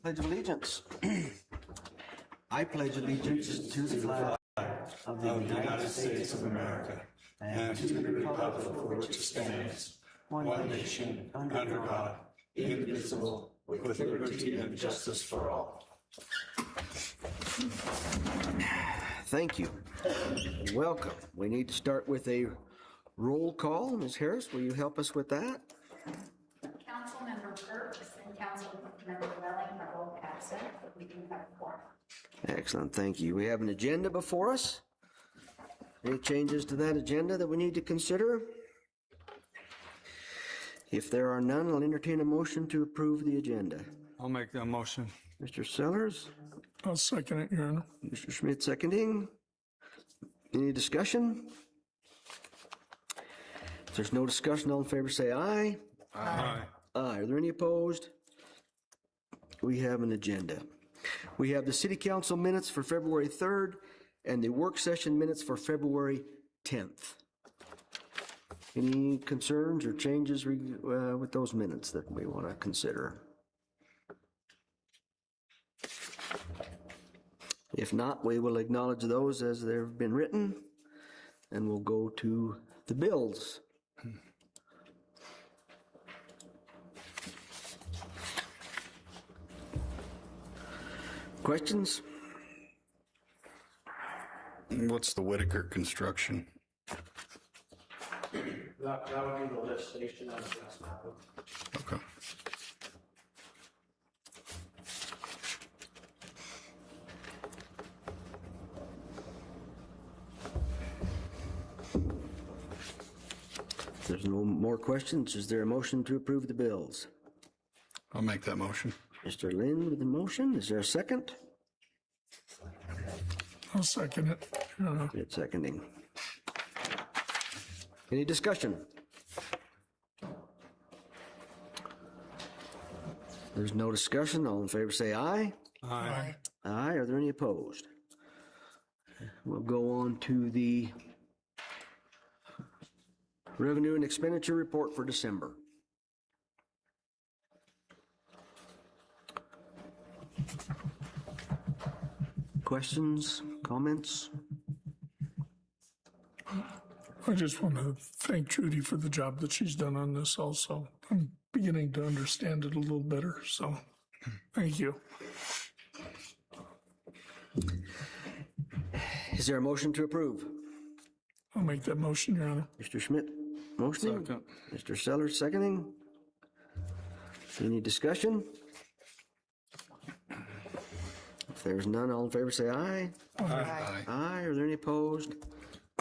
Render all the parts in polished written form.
Pledge of allegiance. I pledge allegiance to the flag of the United States of America and to the republic for which it stands, one nation, under God, indivisible, with liberty and justice for all. Thank you. Welcome. We need to start with a roll call. Ms. Harris, will you help us with that? Councilmember Burks and Councilmember Welling are both absent, but we do have a quorum. Excellent, thank you. We have an agenda before us. Any changes to that agenda that we need to consider? If there are none, I'll entertain a motion to approve the agenda. I'll make that motion. Mr. Sellers, I'll second it, Your Honor. Mr. Schmidt seconding. Any discussion? If there's no discussion, all in favor say aye. Aye. Aye. Are there any opposed? We have an agenda. We have the City Council minutes for February 3rd and the work session minutes for February 10th. Any concerns or changes with those minutes that we want to consider? If not, we will acknowledge those as they've been written, and we'll go to the bills. Questions? What's the Whitaker construction? That would be the lift station on West Mountain. Okay. If there's no more questions, is there a motion to approve the bills? I'll make that motion. Mr. Lynn with the motion. Is there a second? I'll second it, Your Honor. It's seconding. Any discussion? There's no discussion. All in favor say aye. Aye. Aye. Are there any opposed? We'll go on to the revenue and expenditure report for December. Questions, comments? I just want to thank Judy for the job that she's done on this also. I'm beginning to understand it a little better, so thank you. Is there a motion to approve? I'll make that motion, Your Honor. Mr. Schmidt, motion. Second. Mr. Sellers, seconding. Any discussion? If there's none, all in favor say aye. Aye. Aye. Are there any opposed?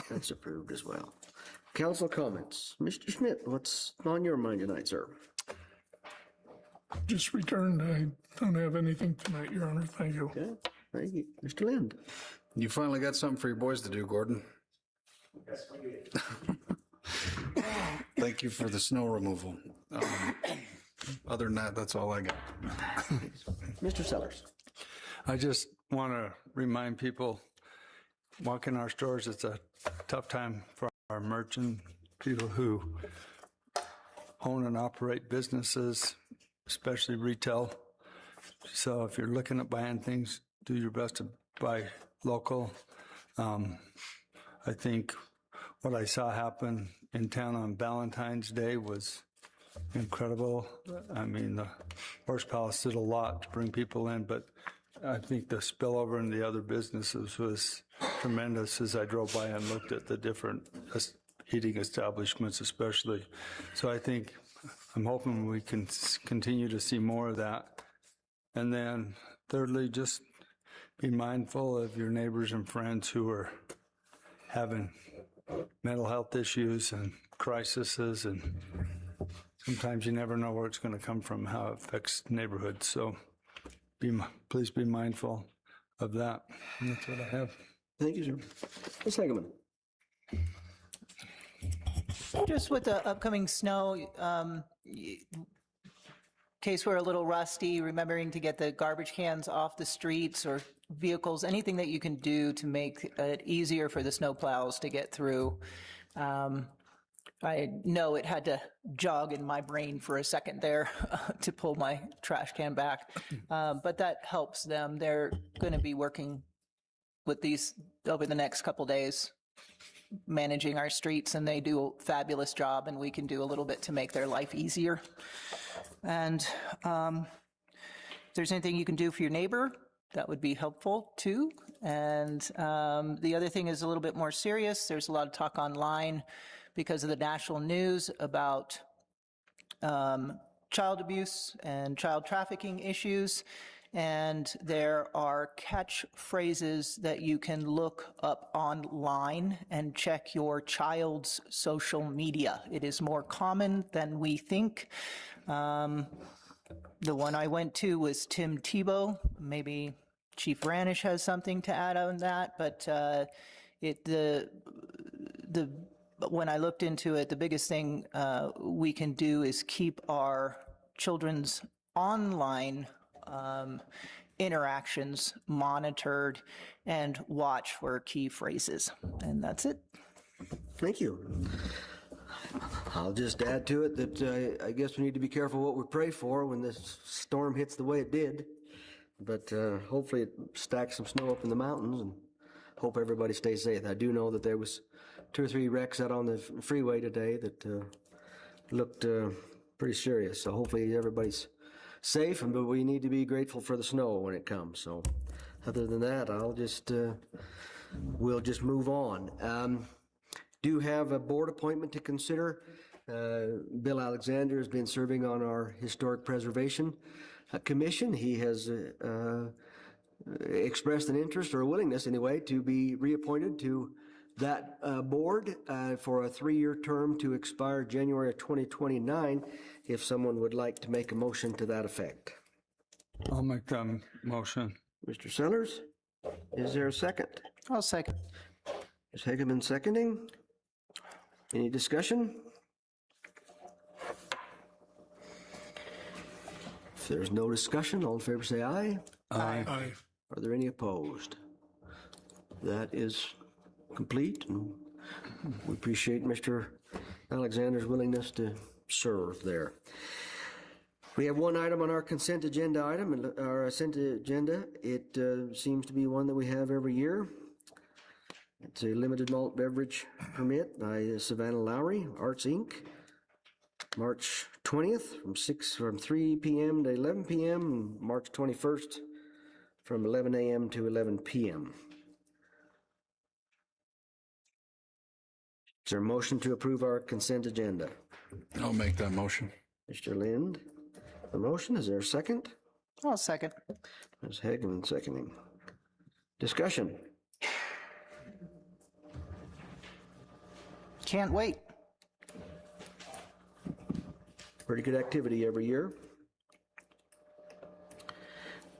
That's approved as well. Council comments. Mr. Schmidt, what's on your mind tonight, sir? Just returned. I don't have anything tonight, Your Honor. Thank you. Okay. Thank you. Mr. Lind. You finally got something for your boys to do, Gordon. Thank you for the snow removal. Other than that, that's all I got. Mr. Sellers. I just want to remind people, walking our stores, it's a tough time for our merchant people who own and operate businesses, especially retail. So if you're looking at buying things, do your best to buy local. I think what I saw happen in town on Valentine's Day was incredible. I mean, the Horse Palace did a lot to bring people in, but I think the spillover in the other businesses was tremendous as I drove by and looked at the different eating establishments especially. So I'm hoping we can continue to see more of that. And then thirdly, just be mindful of your neighbors and friends who are having mental health issues and crises, and sometimes you never know where it's going to come from, how it affects neighborhoods. So please be mindful of that. And that's what I have. Thank you, sir. Ms. Hageman. Just with the upcoming snow, in case we're a little rusty, remembering to get the garbage cans off the streets or vehicles, anything that you can do to make it easier for the snow plows to get through. I know it had to jog in my brain for a second there to pull my trash can back, but that helps them. They're going to be working with these over the next couple days, managing our streets, and they do a fabulous job, and we can do a little bit to make their life easier. And if there's anything you can do for your neighbor, that would be helpful too. And the other thing is a little bit more serious. There's a lot of talk online because of the national news about child abuse and child trafficking issues. And there are catchphrases that you can look up online and check your child's social media. It is more common than we think. The one I went to was Tim Tebow. Maybe Chief Ranish has something to add on that, but when I looked into it, the biggest thing we can do is keep our children's online interactions monitored and watch for key phrases. And that's it. Thank you. I'll just add to it that I guess we need to be careful what we pray for when this storm hits the way it did. But hopefully it stacks some snow up in the mountains, and hope everybody stays safe. I do know that there was 2 or 3 wrecks out on the freeway today that looked pretty serious. So hopefully everybody's safe, but we need to be grateful for the snow when it comes. So other than that, we'll just move on. Do have a board appointment to consider. Bill Alexander has been serving on our Historic Preservation Commission. He has expressed an interest, or a willingness anyway, to be reappointed to that board for a 3-year term to expire January of 2029, if someone would like to make a motion to that effect. I'll make that motion. Mr. Sellers, is there a second? I'll second. Ms. Hageman seconding. Any discussion? If there's no discussion, all in favor say aye. Aye. Aye. Are there any opposed? That is complete, and we appreciate Mr. Alexander's willingness to serve there. We have one item on our consent agenda It seems to be one that we have every year. It's a limited malt beverage permit by Savannah Lowry, Arts Inc., March 20th from 3 p.m. to 11 p.m., and March 21st from 11 a.m. to 11 p.m. Is there a motion to approve our consent agenda? I'll make that motion. Mr. Lind, the motion, is there a second? I'll second. Ms. Hageman seconding. Discussion. Can't wait. Pretty good activity every year.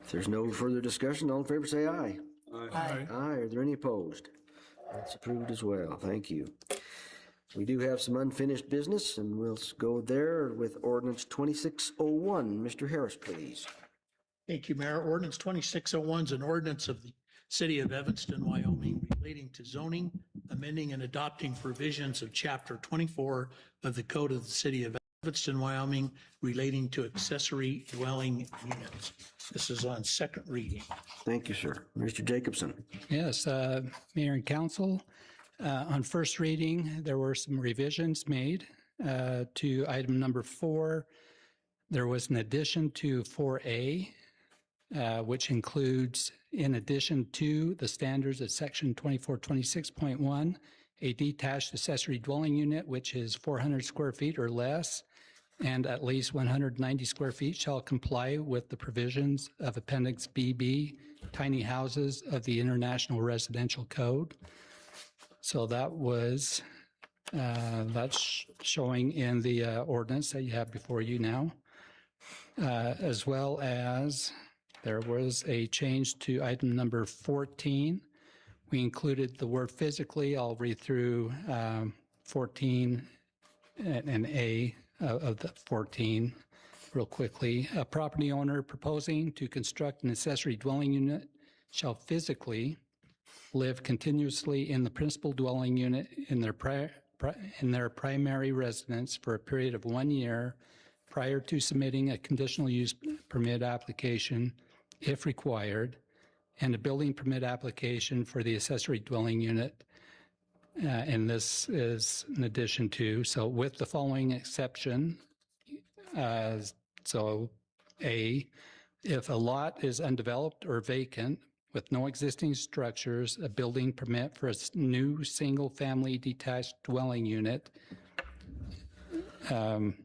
If there's no further discussion, all in favor say aye. Aye. Aye. Are there any opposed? That's approved as well. Thank you. We do have some unfinished business, and we'll go there with ordinance 2601. Mr. Harris, please. Thank you, Mayor. Ordinance 2601 is an ordinance of the City of Evanston, Wyoming, relating to zoning, amending and adopting provisions of Chapter 24 of the Code of the City of Evanston, Wyoming, relating to accessory dwelling units. This is on second reading. Thank you, sir. Mr. Jacobson. Yes, Mayor and Council, on first reading, there were some revisions made to item number 4. There was an addition to 4A, which includes, in addition to the standards of section 2426.1, a detached accessory dwelling unit, which is 400 square feet or less, and at least 190 square feet shall comply with the provisions of Appendix BB, tiny houses of the International Residential Code. So that was, that's showing in the ordinance that you have before you now, as well as there was a change to item number 14. We included the word physically. I'll read through 14 and A of the 14 real quickly. A property owner proposing to construct an accessory dwelling unit shall physically live continuously in the principal dwelling unit in their in their primary residence for a period of 1 year prior to submitting a conditional use permit application, if required, and a building permit application for the accessory dwelling unit. And this is in addition to, so with the following exception, so A, if a lot is undeveloped or vacant with no existing structures, a building permit for a new single-family detached dwelling unit, and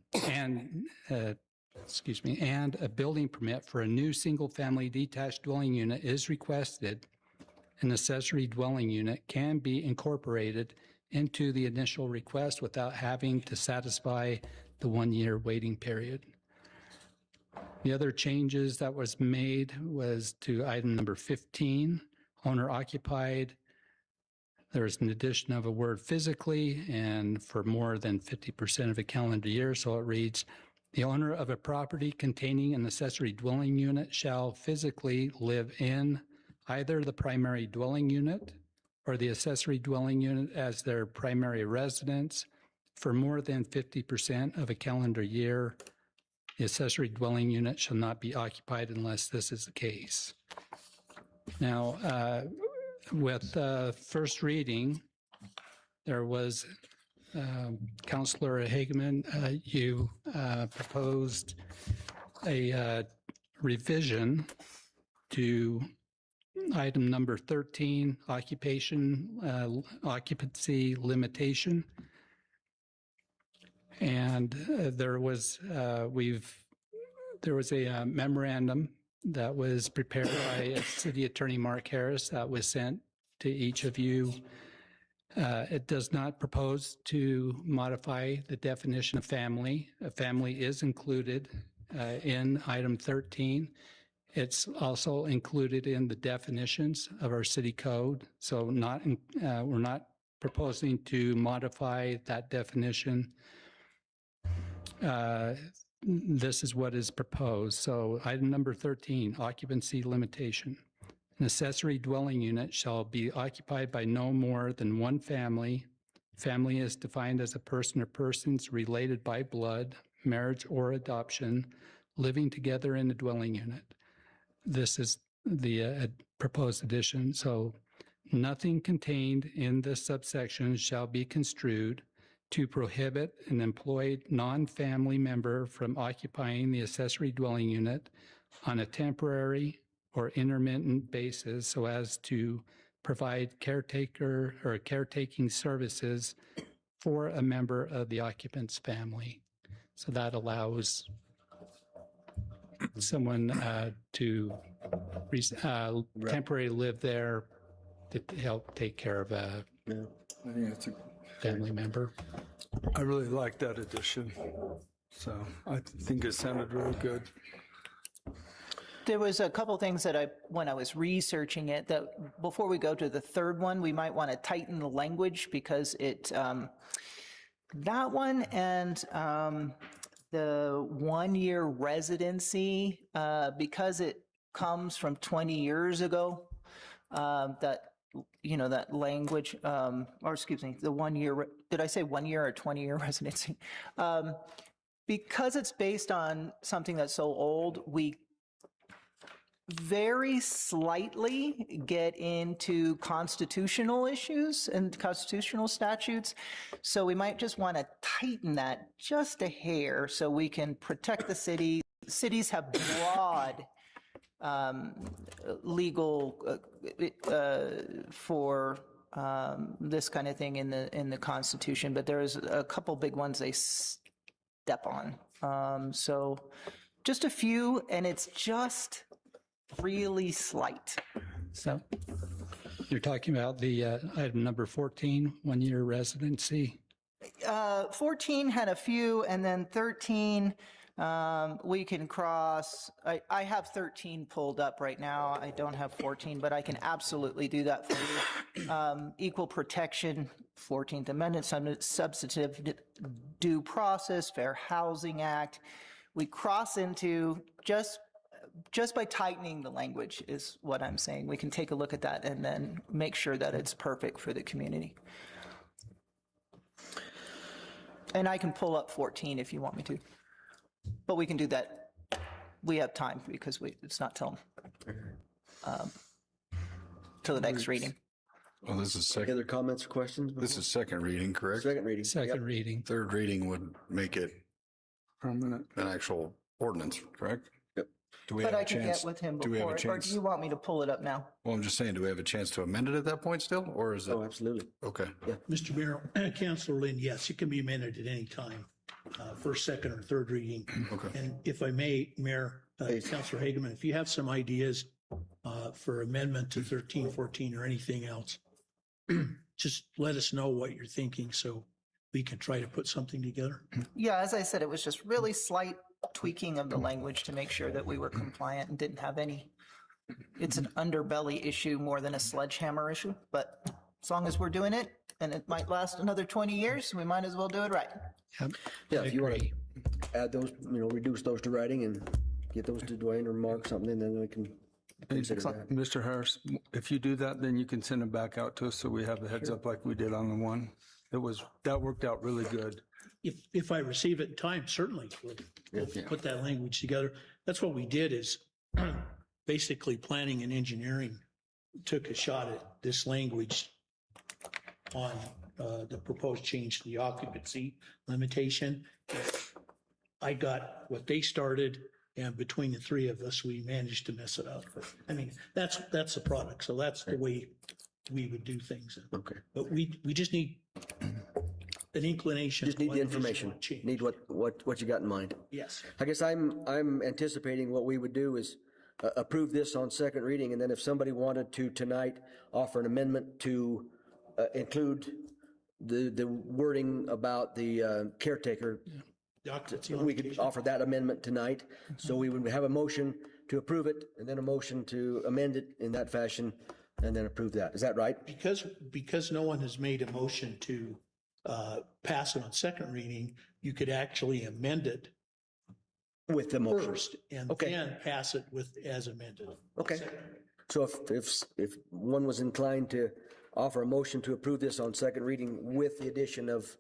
a building permit for a new single-family detached dwelling unit is requested, an accessory dwelling unit can be incorporated into the initial request without having to satisfy the 1-year waiting period. The other changes that was made was to item number 15, owner occupied. There's an addition of a word physically and for more than 50% of a calendar year. So it reads, the owner of a property containing an accessory dwelling unit shall physically live in either the primary dwelling unit or the accessory dwelling unit as their primary residence for more than 50% of a calendar year. The accessory dwelling unit shall not be occupied unless this is the case. Now, with first reading, there was Councillor Hageman, you proposed a revision to item number 13, occupancy limitation. And there was a memorandum that was prepared by City Attorney Mark Harris that was sent to each of you. It does not propose to modify the definition of family. A family is included in item 13. It's also included in the definitions of our city code. So we're not proposing to modify that definition. This is what is proposed. So item number 13, occupancy limitation. An accessory dwelling unit shall be occupied by no more than one family. Family is defined as a person or persons related by blood, marriage, or adoption, living together in a dwelling unit. This is the proposed addition. So nothing contained in this subsection shall be construed to prohibit an employed non-family member from occupying the accessory dwelling unit on a temporary or intermittent basis so as to provide caretaker or caretaking services for a member of the occupant's family. So that allows someone to temporarily live there to help take care of a I think it's family member. I really like that addition. So I think it sounded really good. There was a couple things that when I was researching it, that before we go to the third one, we might want to tighten the language because that one and the 1-year residency, because it comes from 20 years ago, that language, or excuse me, the 1 year, did I say 1 year or 20-year residency? Because it's based on something that's so old, we very slightly get into constitutional issues and constitutional statutes. So we might just want to tighten that just a hair so we can protect the city. Cities have broad legal for this kind of thing in the Constitution, but there's a couple big ones they step on. So just a few, and it's just really slight. So You're talking about the item number 14, 1-year residency. 14 had a few, and then 13 we can cross. I have 13 pulled up right now. I don't have 14, but I can absolutely do that for you. Equal protection, 14th Amendment, substantive due process, Fair Housing Act. We cross into just by tightening the language is what I'm saying. We can take a look at that and then make sure that it's perfect for the community. And I can pull up 14 if you want me to. But we can do that. We have time because it's not till the next reading. Well, this is Any second, other comments or questions? this is second reading, correct? Second reading. Second Yep. reading. Third reading would make it Permanent. an actual ordinance, correct? Yep. Do we But have I a can chance? get with him Do we have before, a or chance? do you want me to pull it up now? Well, I'm just saying, do we have a chance to amend it at that point still, or is it? Oh, absolutely. Okay. Mr. Mayor, Councilor Lynn, yes, it can be amended at any time, first, second, or third reading. Okay. And if I may, Mayor, Councilor Hageman, if you have some ideas for amendment to 13, 14, or anything else, just let us know what you're thinking so we can try to put something together. Yeah, as I said, it was just really slight tweaking of the language to make sure that we were compliant and didn't have any. It's an underbelly issue more than a sledgehammer issue, but as long as we're doing it and it might last another 20 years, we might as well do it right. Yep. Yeah, I if you want to agree. add those, reduce those to writing and get those to Dwayne or Mark something, then we can consider that. Mr. Harris, if you do that, then you can send them back out to us so we have the heads up like we did on the one. That worked out really good. If I receive it in time, certainly we'll put that language together. That's what we did is basically planning and engineering took a shot at this language on the proposed change to the occupancy limitation. I got what they started, and between the three of us, we managed to mess it up. But, I mean, that's the product. So that's the way we would do things. Okay. But we just need an inclination. Just need of the what it is you information. want to change. Need what you got in mind. Yes. I guess I'm anticipating what we would do is approve this on second reading, and then if somebody wanted to tonight offer an amendment to include the wording about the caretaker, The occupancy we could limitation. offer that amendment tonight. So we would have a motion to approve it, and then a motion to amend it in that fashion, and then approve that. Is that right? Because no one has made a motion to pass it on second reading, you could actually amend it With the motion. first and Okay. then pass it with as amended. Okay. So if one was inclined to offer a motion to approve this on second reading with the addition of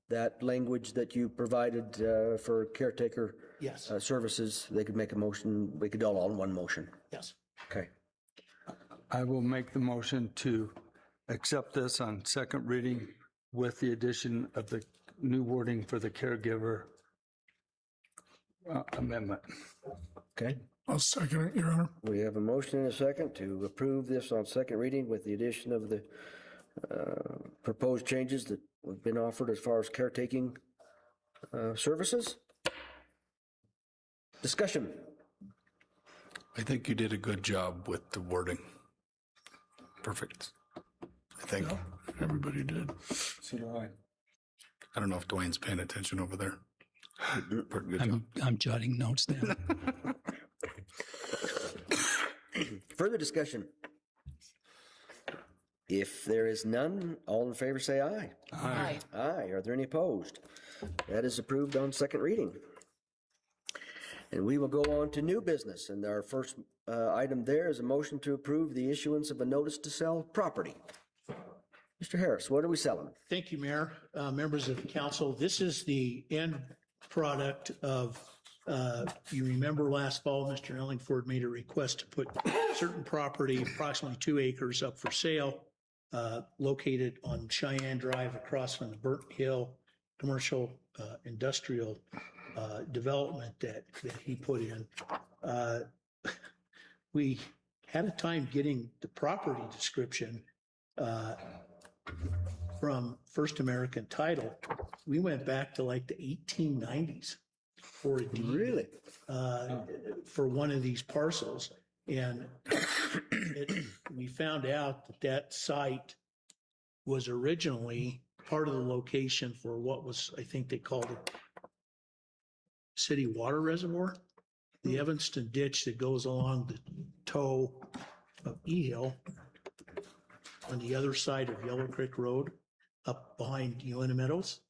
that language that you provided for caretaker Yes, services, they could make a motion, we could do all in one motion. yes. Okay. I will make the motion to accept this on second reading with the addition of the new wording for the caregiver amendment. Okay. I'll second it, Your Honor. We have a motion and a second to approve this on second reading with the addition of the proposed changes that have been offered as far as caretaking services. Discussion. I think you did a good job with the wording. Perfect. I think. Everybody did. So do I. I don't know if Dwayne's paying attention over there. Pretty good job. I'm jotting notes down. Further discussion. If there is none, all in favor say aye. Aye. Aye. Are there any opposed? That is approved on second reading. And we will go on to new business. And our first item there is a motion to approve the issuance of a notice to sell property. Mr. Harris, what are we selling? Thank you, Mayor, members of the council. This is the end product of, you remember last fall, Mr. Ellingford made a request to put certain property, approximately 2 acres, up for sale, located on Cheyenne Drive across from the Burnt Hill commercial industrial development that he put in. We had a time getting the property description from First American Title. We went back to like the 1890s for a deed. Really? For one of these parcels. And we found out that that site was originally part of the location for what was, I think they called it city water reservoir, the Evanston ditch that goes along the toe of E Hill on the other side of Yellow Creek Road up behind Uinta Meadows.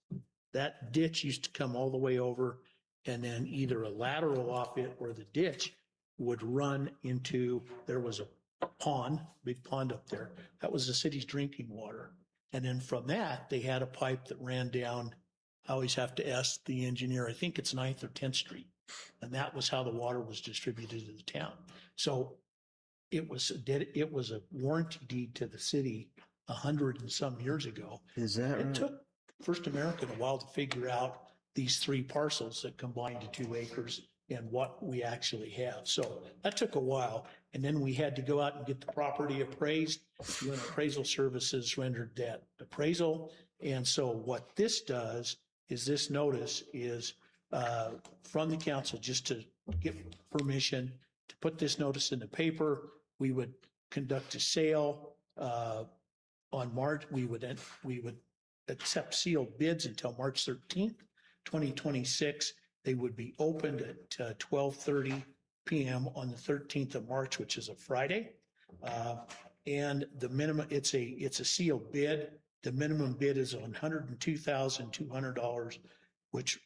That ditch used to come all the way over, and then either a lateral off it or the ditch would run into, there was a pond, big pond up there. That was the city's drinking water. And then from that, they had a pipe that ran down I always have to ask the engineer, I think it's 9th or 10th Street. And that was how the water was distributed to the town. So it was a warranty deed to the city 100 and some years ago. Is that It right? took First American a while to figure out these 3 parcels that combined to 2 acres and what we actually have. So that took a while. And then we had to go out and get the property appraised. UN Appraisal Services rendered that appraisal. And so what this does is this notice is from the council just to get permission to put this notice in the paper. We would conduct a sale on March. We would accept sealed bids until March 13th, 2026. They would be opened at 12:30 p.m. on the 13th of March, which is a Friday. And the minimum, it's a sealed bid. The minimum bid is $102,200, which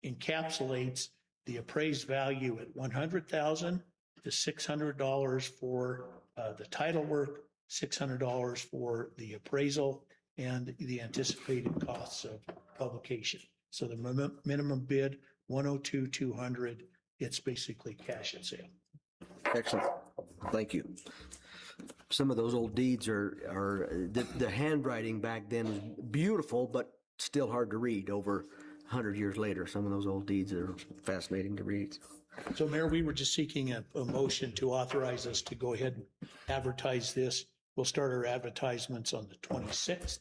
encapsulates the appraised value at $100,000, the $600 for the title work, $600 for the appraisal, and the anticipated costs of publication. So the minimum bid, $102,200. It's basically cash and sale. Excellent. Thank you. Some of those old deeds are the handwriting back then was beautiful, but still hard to read over 100 years later. Some of those old deeds are fascinating to read. So Mayor, we were just seeking a motion to authorize us to go ahead and advertise this. We'll start our advertisements on the 26th,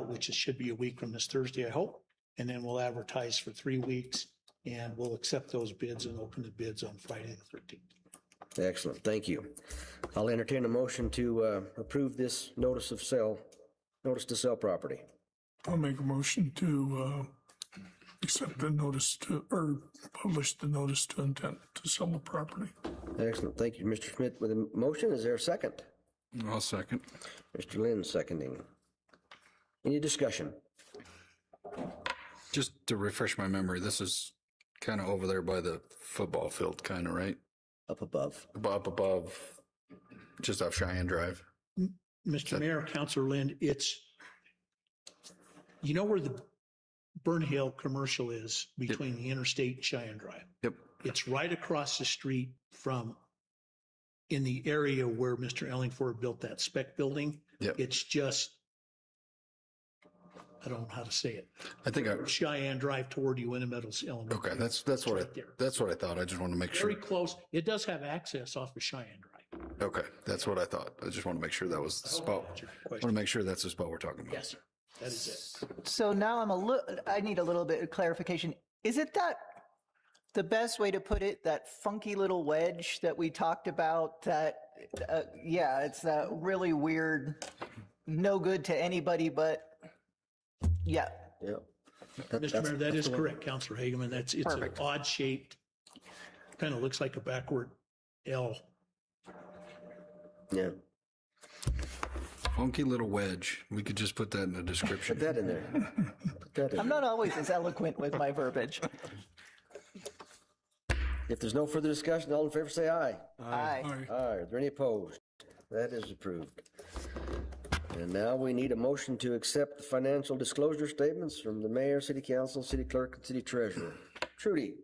which should be a week from this Thursday, I hope. And then we'll advertise for 3 weeks and we'll accept those bids and open the bids on Friday the 13th. Excellent. Thank you. I'll entertain a motion to approve this notice to sell property. I'll make a motion to accept the notice or publish the notice to intent to sell the property. Excellent. Thank you, Mr. Schmidt. With a motion, is there a second? I'll second. Mr. Lynn seconding. Any discussion? Just to refresh my memory, this is kind of over there by the football field, kind of, right? Up above. Up above, just off Cheyenne Drive. Mr. Mayor, Councilor Lind, it's, you know where the Burn Hill commercial is between the interstate and Cheyenne Drive? Yep. It's right across the street from, in the area where Mr. Ellingford built that spec building. Yep. It's just, I don't know how to say it. I think Cheyenne Drive toward Uinta Meadows Elementary. okay, that's what right there. that's what I thought. I just want to make sure. Very close. It does have access off of Cheyenne Drive. Okay, that's what I thought. I just want to make sure that was the spot. I want to make sure that's the spot we're talking about. Yes, sir. That is it. So now I need a little bit of clarification. Is it that the best way to put it, that funky little wedge that we talked about, that, yeah, it's that really weird, no good to anybody, but yeah. Yep. Mr. Mayor, that is correct, Councilor Hageman. It's Perfect. an odd shaped, kind of looks like a backward L. Yeah. Funky little wedge. We could just put that in the description. Put that in there. Put that in I'm not always as eloquent with my verbiage. If there's no further discussion, all in favor say aye. Aye. Aye. Are there any opposed? That is approved. And now we need a motion to accept the financial disclosure statements from the mayor, city council, city clerk, and city treasurer. Trudy.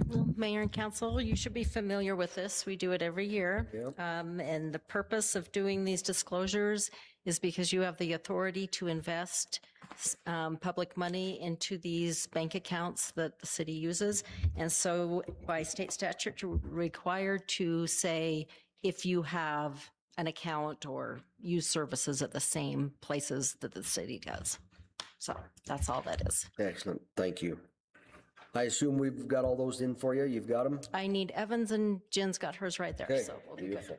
Well, Mayor and Council, you should be familiar with this. We do it every year. Yep. And the purpose of doing these disclosures is because you have the authority to invest public money into these bank accounts that the city uses. And so by state statute, you're required to say if you have an account or use services at the same places that the city does. So that's all that is. Excellent. Thank you. I assume we've got all those in for you. You've got them? I need Evans, and Jen's got hers right there, Okay. so we'll be good. Beautiful.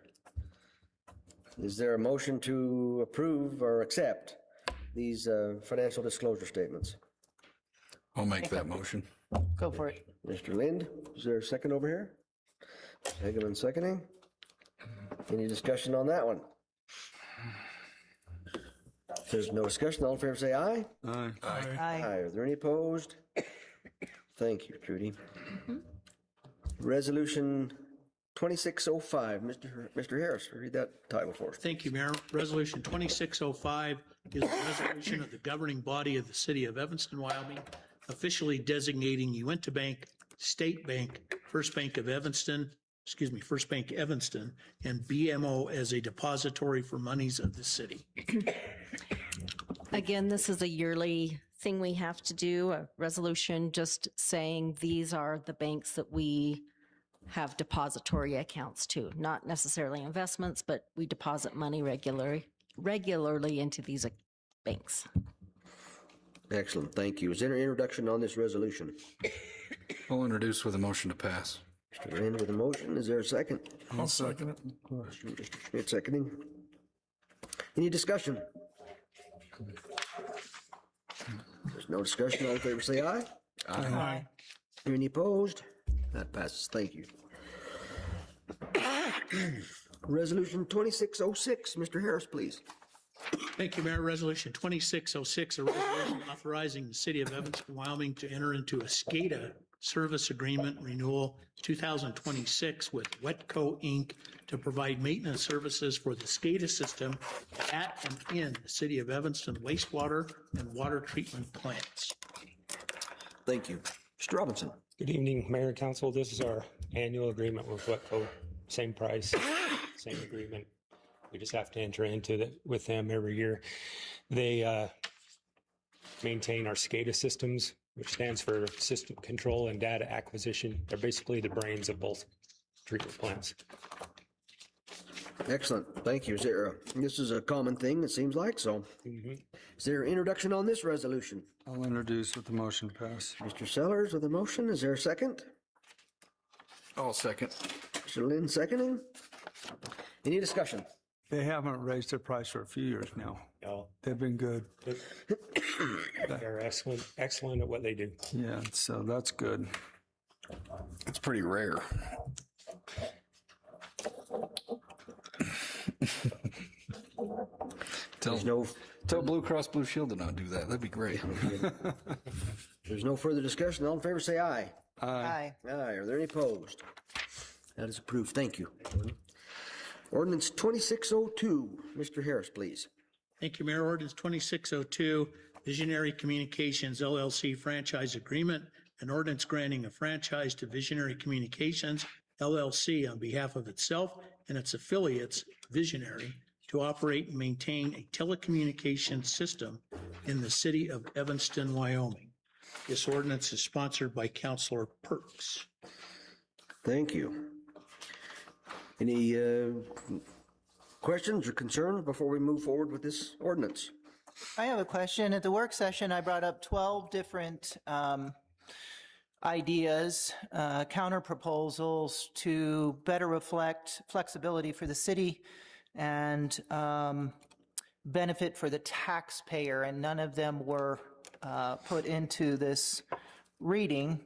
Is there a motion to approve or accept these financial disclosure statements? I'll make that motion. Go for it. Mr. Lind, is there a second over here? Hageman seconding. Any discussion on that one? If there's no discussion, all in favor say aye. Aye. Aye. Are there any opposed? Thank you, Trudy. Resolution 2605. Mr. Harris, read that title for us. Thank you, Mayor. Resolution 2605 is a resolution of the governing body of the city of Evanston, Wyoming, officially designating Uinta Bank, State Bank, First Bank Evanston, and BMO as a depository for monies of the city. Again, this is a yearly thing we have to do, a resolution just saying these are the banks that we have depository accounts to, not necessarily investments, but we deposit money regularly into these banks. Excellent, thank you. Is there an introduction on this resolution? I'll introduce with a motion to pass. Mr. Rand with a motion. Is there a second? I'll second it. Mr. Schmidt seconding. Any discussion? There's no discussion. All in favor, say aye. Aye. Any opposed? That passes. Thank you. Resolution 2606. Mr. Harris, please. Thank you, Mayor. Resolution 2606, a resolution authorizing the city of Evanston, Wyoming to enter into a SCADA service agreement renewal 2026 with Wetco Inc. to provide maintenance services for the SCADA system at and in the city of Evanston wastewater and water treatment plants. Thank you. Mr. Robinson. Good evening, Mayor and Council. This is our annual agreement with Wetco. Same price, same agreement. We just have to enter into it with them every year. They maintain our SCADA systems, which stands for System Control and Data Acquisition. They're basically the brains of both treatment plants. Excellent. Thank you. This is a common thing, it seems like, so. Is there an introduction on this resolution? I'll introduce with the motion to pass. Mr. Sellers with a motion. Is there a second? I'll second. Mr. Lynn seconding. Any discussion? They haven't raised their price for a few years now. No, They've been good. they're excellent at what they do. Yeah, so that's good. It's pretty rare. Tell Blue Cross Blue Shield to not do that. That'd be great. There's no further discussion. All in favor, say aye. Aye. Aye. Are there any opposed? That is approved. Thank you. Ordinance 2602. Mr. Harris, please. Thank you, Mayor. Ordinance 2602, Visionary Communications LLC franchise agreement, an ordinance granting a franchise to Visionary Communications LLC on behalf of itself and its affiliates, Visionary, to operate and maintain a telecommunications system in the city of Evanston, Wyoming. This ordinance is sponsored by Councilor Perks. Thank you. Any questions or concerns before we move forward with this ordinance? I have a question. At the work session, I brought up 12 different ideas, counter proposals to better reflect flexibility for the city and benefit for the taxpayer, and none of them were put into this reading.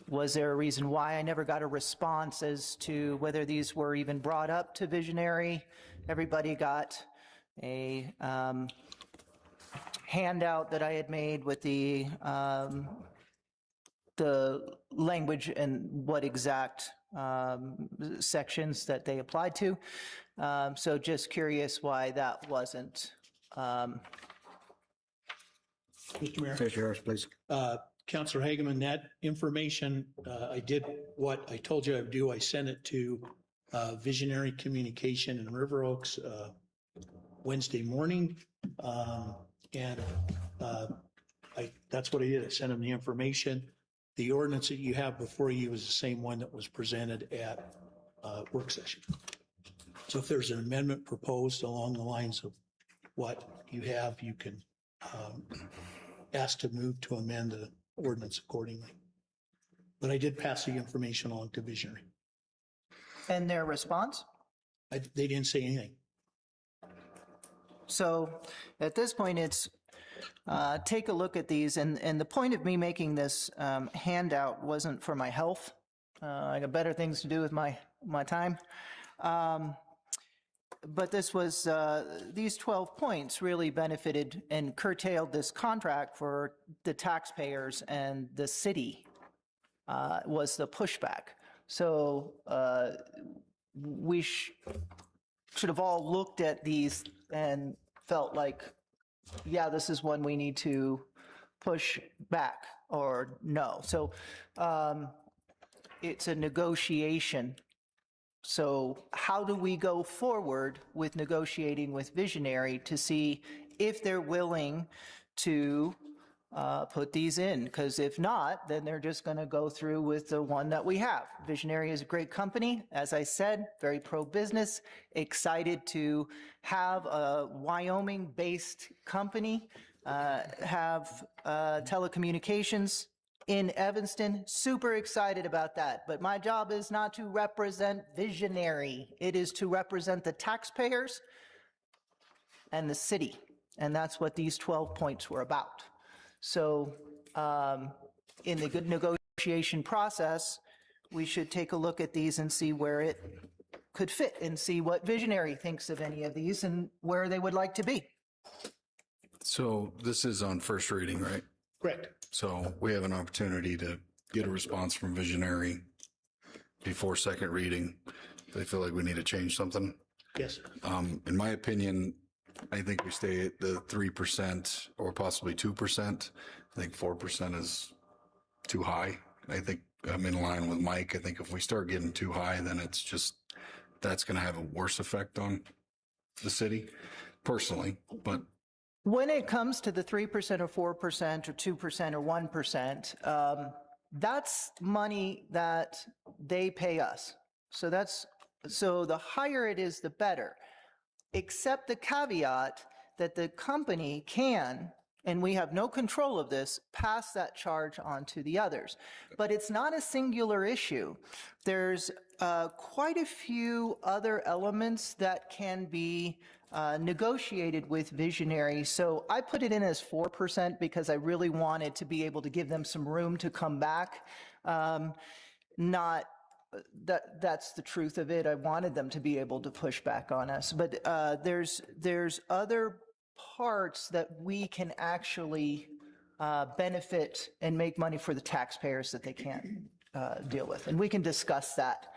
Was there a reason why I never got a response as to whether these were even brought up to Visionary? Everybody got a handout that I had made with the language and what exact sections that they applied to. So just curious why that wasn't. Mr. Mayor. Mr. Harris, please. Councilor Hageman, that information, I did what I told you I'd do. I sent it to Visionary Communication in River Oaks Wednesday morning. That's what I did. I sent them the information. The ordinance that you have before you is the same one that was presented at work session. So if there's an amendment proposed along the lines of what you have, you can ask to move to amend the ordinance accordingly. But I did pass the information along to Visionary. And their response? They didn't say anything. So at this point, it's take a look at these. And the point of me making this handout wasn't for my health. I got better things to do with my time. But this was, these 12 points really benefited and curtailed this contract for the taxpayers and the city. was the pushback. So we should have all looked at these and felt like, yeah, this is one we need to push back or no. So it's a negotiation. So how do we go forward with negotiating with Visionary to see if they're willing to put these in? Because if not, then they're just going to go through with the one that we have. Visionary is a great company, as I said, very pro-business, excited to have a Wyoming-based company, have telecommunications in Evanston. Super excited about that. But my job is not to represent Visionary. It is to represent the taxpayers and the city. And that's what these 12 points were about. So in the good negotiation process, we should take a look at these and see where it could fit and see what Visionary thinks of any of these and where they would like to be. So this is on first reading, right? Correct. So we have an opportunity to get a response from Visionary before second reading. They feel like we need to change something. Yes. In my opinion, I think we stay at the 3% or possibly 2%. I think 4% is too high. I think I'm in line with Mike. I think if we start getting too high, then it's just, that's going to have a worse effect on the city personally. But when it comes to the 3% or 4% or 2% or 1%, that's money that they pay us. So the higher it is, the better. Except the caveat that the company can, and we have no control of this, pass that charge on to the others. But it's not a singular issue. There's quite a few other elements that can be negotiated with Visionary. So I put it in as 4% because I really wanted to be able to give them some room to come back. That's the truth of it. I wanted them to be able to push back on us. But there's other parts that we can actually benefit and make money for the taxpayers that they can't deal with. And we can discuss that.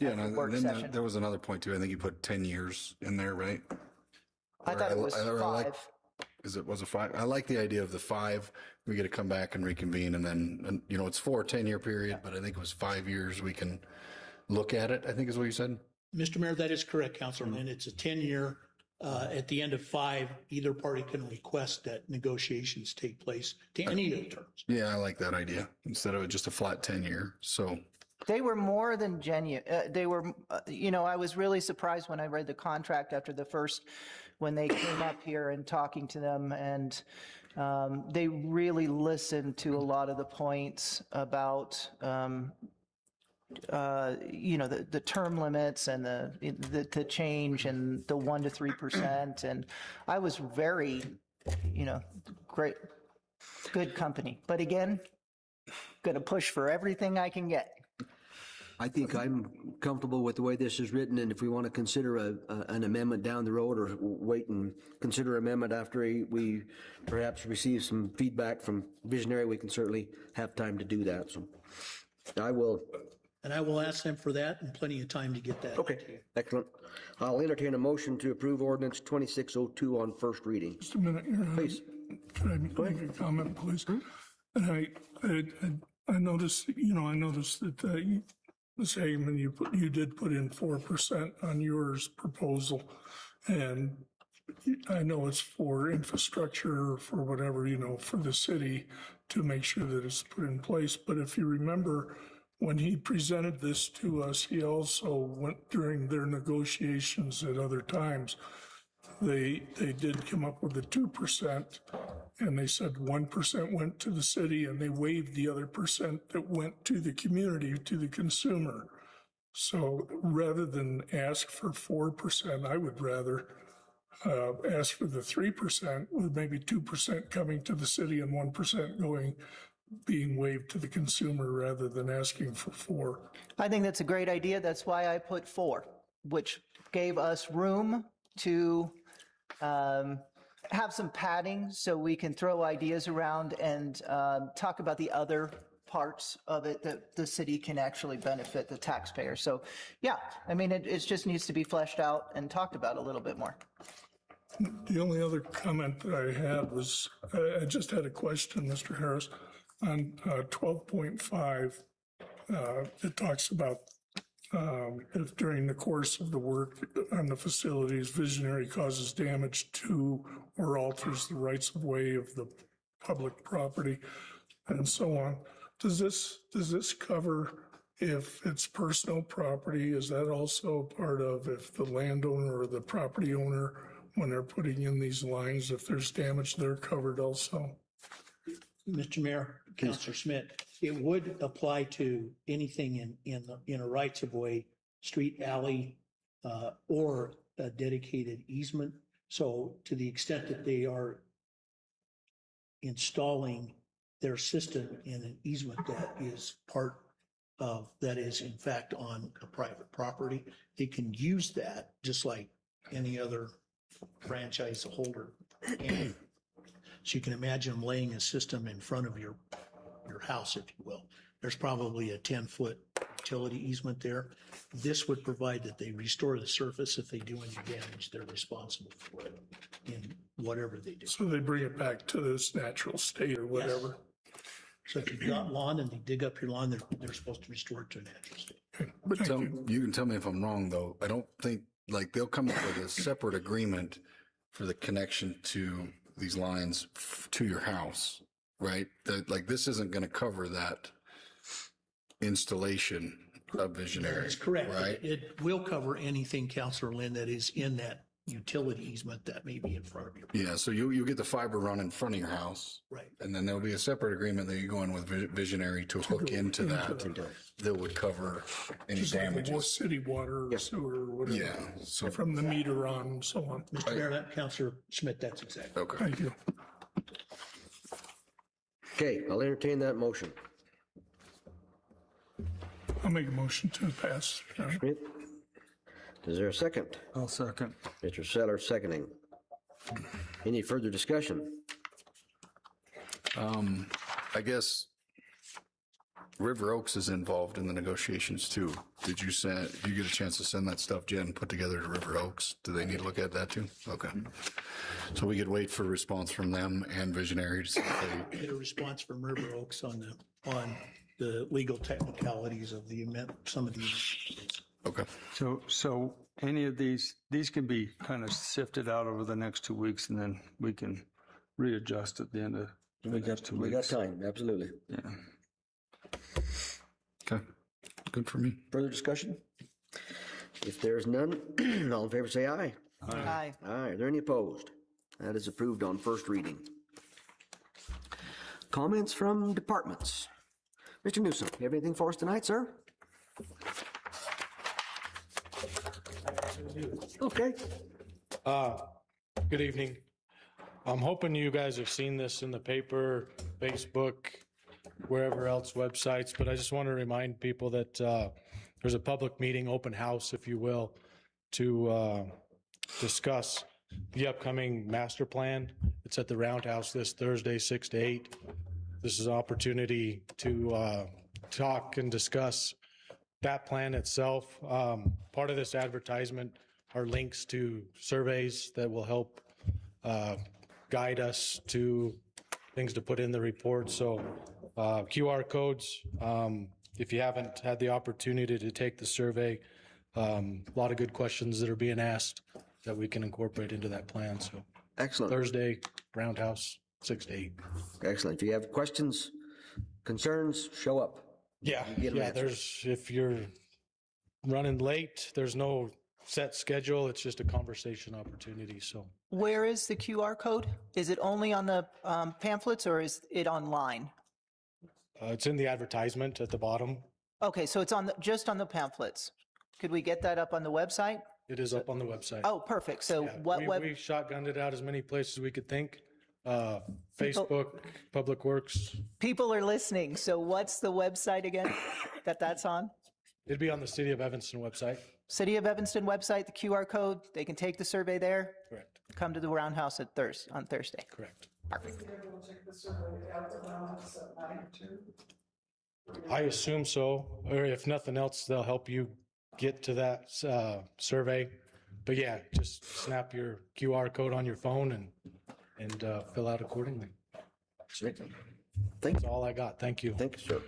yeah, at the and work then session. there was another point too. I think you put 10 years in there, right? I thought it was I 5. Was it 5? I like the idea of the 5. We get to come back and reconvene, and then, and, you know, it's 4 10-year period, but I think it was 5 years we can look at it, I think is what you said. Mr. Mayor, that is correct, Councilman. It's a 10-year. At the end of 5, either party can request that negotiations take place to any of the terms. Yeah, I like that idea instead of just a flat 10-year. So They were more than genuine. They were, I was really surprised when I read the contract after the first, when they came up here and talking to them, and they really listened to a lot of the points about, the term limits and the change and the 1 to 3%. And I was very, great, good company. But again, going to push for everything I can get. I think I'm comfortable with the way this is written, and if we want to consider an amendment down the road or wait and consider amendment after we perhaps receive some feedback from Visionary, we can certainly have time to do that. So I will. And I will ask them for that and plenty of time to get that. Okay, excellent. I'll entertain a motion to approve ordinance 2602 on first reading. Just a minute, Your Honor. Please. Could I make a comment, please? And I noticed, that Ms. Hageman, you did put in 4% on yours proposal, and I know it's for infrastructure or for whatever, for the city to make sure that it's put in place. But if you remember, when he presented this to us, he also went during their negotiations at other times. They did come up with the 2%, and they said 1% went to the city, and they waived the other percent that went to the community, to the consumer. So rather than ask for 4%, I would rather ask for the 3%, with maybe 2% coming to the city and 1% being waived to the consumer, rather than asking for 4. I think that's a great idea. That's why I put 4, which gave us room to have some padding so we can throw ideas around and talk about the other parts of it that the city can actually benefit the taxpayer. So, yeah, I mean, it just needs to be fleshed out and talked about a little bit more. The only other comment that I had was, I just had a question, Mr. Harris, on 12.5. It talks about if during the course of the work on the facilities, visionary causes damage to or alters the rights of way of the public property and so on. Does this cover if it's personal property? Is that also part of if the landowner or the property owner, when they're putting in these lines, if there's damage, they're covered also? Mr. Mayor, Councilor Schmidt, it would apply to anything in a rights of way, street, alley, or a dedicated easement. So to the extent that they are installing their system in an easement that is part of, that is in fact on a private property, they can use that just like any other franchise holder. And so you can imagine them laying a system in front of your house, if you will. There's probably a 10-foot utility easement there. This would provide that they restore the surface. If they do any damage, they're responsible for it in whatever they do. So they bring it back to this natural state or whatever? So if you've got lawn and they dig up your lawn, they're supposed to restore it to a natural state. But you can tell me if I'm wrong, though. I don't think, like, they'll come up with a separate agreement for the connection to these lines to your house, right? Like, this isn't going to cover that installation of visionary. That's correct. Right? It will cover anything, Councilor Lynn, that is in that utility easement that may be in front of you. Yeah, so you get the fiber run in front of your house. Right. And then there'll be a separate agreement that you go in with visionary to hook into that that would cover any Just like damages. city water or sewer or whatever. Yeah, so, From the meter on and so on. Mr. Mayor, Councilor Schmidt, that's exactly. okay. Thank you. Okay, I'll entertain that motion. I'll make a motion to pass. Schmidt? Is there a second? I'll second. Mr. Seller seconding. Any further discussion? I guess River Oaks is involved in the negotiations too. Did you get a chance to send that stuff Jen put together to River Oaks? Do they need to look at that too? Okay. So we could wait for a response from them and Visionary to see if they, Get a response from River Oaks on the legal technicalities of some of these. okay. So any of these can be kind of sifted out over the next 2 weeks, and then we can readjust at the end of the next 2 We got weeks. time, absolutely. Yeah. Okay. Good for me. Further discussion? If there's none, all in favor say aye. Aye. Aye. Are there any opposed? That is approved on first reading. Comments from departments? Mr. Newsom, you have anything for us tonight, sir? Okay. Good evening. I'm hoping you guys have seen this in the paper, Facebook, wherever else, websites, but I just want to remind people that there's a public meeting, open house, if you will, to discuss the upcoming master plan. It's at the Roundhouse this Thursday, 6 to 8. This is an opportunity to talk and discuss that plan itself. Part of this advertisement are links to surveys that will help guide us to things to put in the report. So QR codes, if you haven't had the opportunity to take the survey, a lot of good questions that are being asked that we can incorporate into that plan. So Excellent. Thursday, Roundhouse, 6 to 8. Excellent. If you have questions, concerns, show up. Yeah, You get an answer. if you're running late, there's no set schedule. It's just a conversation opportunity. So Where is the QR code? Is it only on the pamphlets or is it online? it's in the advertisement at the bottom. Okay, so it's just on the pamphlets. Could we get that up on the website? It is up on the website. Oh, perfect. So Yeah, what we web? shotgunned it out as many places we could think. Facebook, Public Works. People are listening. So what's the website again that's on? It'd be on the City of Evanston website. City of Evanston website, the QR code. They can take the survey there. Correct. Come to the Roundhouse on Thursday. Correct. I assume so, or if nothing else, they'll help you get to that survey. But yeah, just snap your QR code on your phone and fill out accordingly. Thank That's you. all I got. Thank you. Thank you, sir.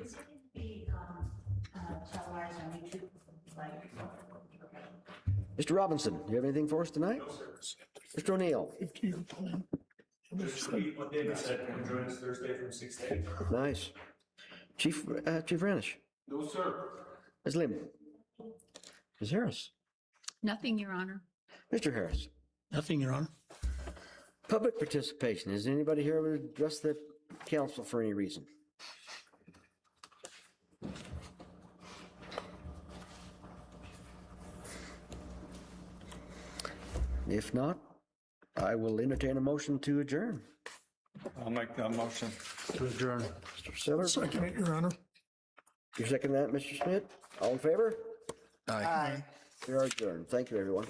Mr. Robinson, do you have anything for us tonight? No, sir. Mr. O'Neill? What David said, can join us Thursday from 6 to 8. Nice. Chief Ranish? No, sir. Ms. Lim? Ms. Harris? Nothing, Your Honor. Mr. Harris? Nothing, Your Honor. Public participation. Is anybody here to address the council for any reason? If not, I will entertain a motion to adjourn. I'll make that motion to adjourn. Mr. Seller? Second it, Your Honor. You second that, Mr. Schmidt? All in favor? Aye. We are adjourned. Thank you, everyone.